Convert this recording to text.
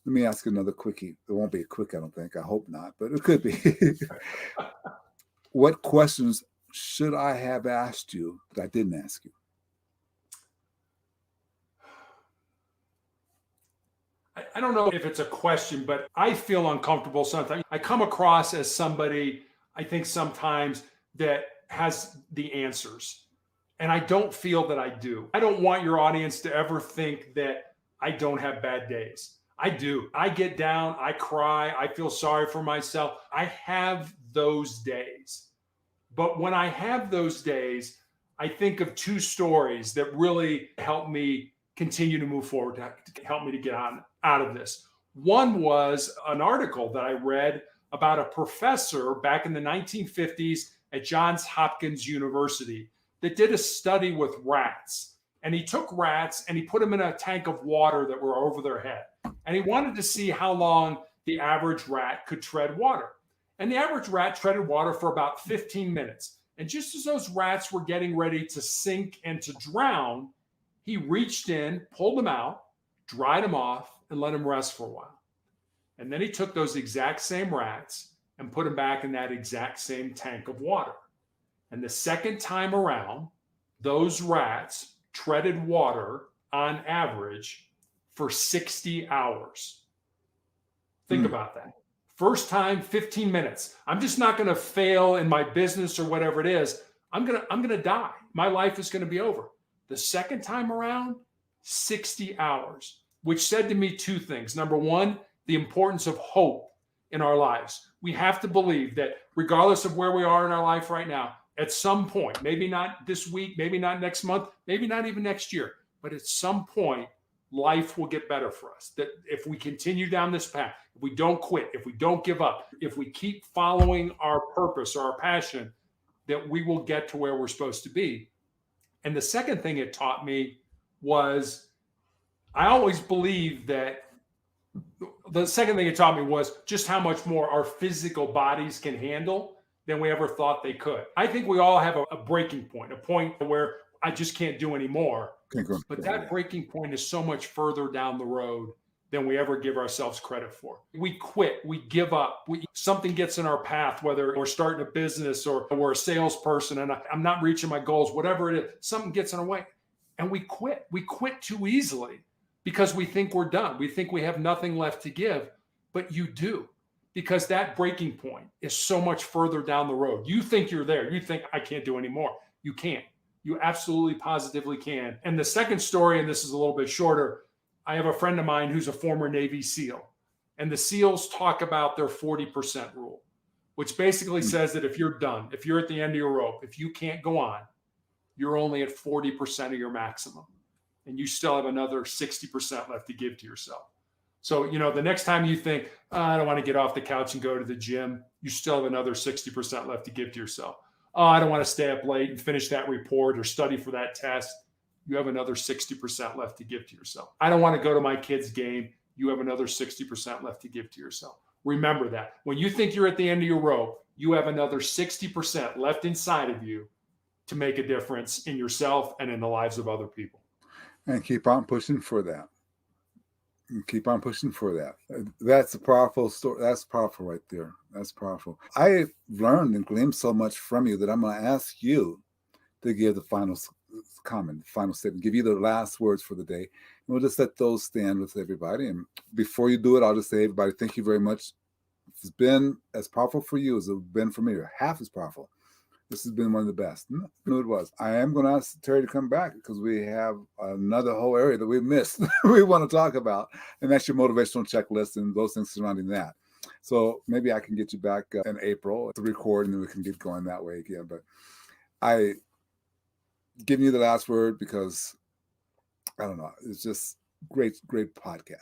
Let me ask you another quickie. It won't be a quick, I don't think. I hope not, but it could be. What questions should I have asked you that I didn't ask you? I don't know if it's a question, but I feel uncomfortable sometimes. I come across as somebody, I think sometimes, that has the answers. And I don't feel that I do. I don't want your audience to ever think that I don't have bad days. I do. I get down, I cry, I feel sorry for myself. I have those days. But when I have those days, I think of two stories that really help me continue to move forward, to help me to get on out of this. One was an article that I read about a professor back in the 1950s at Johns Hopkins University that did a study with rats. And he took rats and he put them in a tank of water that were over their head. And he wanted to see how long the average rat could tread water. And the average rat treaded water for about 15 minutes. And just as those rats were getting ready to sink and to drown, he reached in, pulled them out, dried them off, and let them rest for a while. And then he took those exact same rats and put them back in that exact same tank of water. And the second time around, those rats treaded water on average for 60 hours. Think about that. First time, 15 minutes. I'm just not going to fail in my business or whatever it is. I'm going to die. My life is going to be over. The second time around, 60 hours, which said to me two things. Number one, the importance of hope in our lives. We have to believe that regardless of where we are in our life right now, at some point, maybe not this week, maybe not next month, maybe not even next year, but at some point, life will get better for us. That if we continue down this path, if we don't quit, if we don't give up, if we keep following our purpose or our passion, that we will get to where we're supposed to be. And the second thing it taught me was, I always believed that the second thing it taught me was just how much more our physical bodies can handle than we ever thought they could. I think we all have a breaking point, a point where I just can't do anymore. But that breaking point is so much further down the road than we ever give ourselves credit for. We quit, we give up, something gets in our path, whether we're starting a business or we're a salesperson and I'm not reaching my goals, whatever it is, something gets in our way and we quit. We quit too easily because we think we're done. We think we have nothing left to give, but you do, because that breaking point is so much further down the road. You think you're there. You think I can't do anymore. You can't. You absolutely positively can. And the second story, and this is a little bit shorter, I have a friend of mine who's a former Navy SEAL. And the SEALs talk about their 40% rule, which basically says that if you're done, if you're at the end of your rope, if you can't go on, you're only at 40% of your maximum. And you still have another 60% left to give to yourself. So, the next time you think, I don't want to get off the couch and go to the gym, you still have another 60% left to give to yourself. Oh, I don't want to stay up late and finish that report or study for that test. You have another 60% left to give to yourself. I don't want to go to my kid's game. You have another 60% left to give to yourself. Remember that. When you think you're at the end of your rope, you have another 60% left inside of you to make a difference in yourself and in the lives of other people. And keep on pushing for that. Keep on pushing for that. That's a powerful story. That's powerful right there. That's powerful. I learned and gleaned so much from you that I'm going to ask you to give the final comment, final statement, give you the last words for the day. And we'll just let those stand with everybody. And before you do it, I'll just say, everybody, thank you very much. It's been as powerful for you as it's been for me, or half as powerful. This has been one of the best. I knew it was. I am going to ask Terry to come back because we have another whole area that we missed we want to talk about, and that's your motivational checklist and those things surrounding that. So maybe I can get you back in April to record, and then we can get going that way again. But I giving you the last word because, I don't know, it's just great podcast.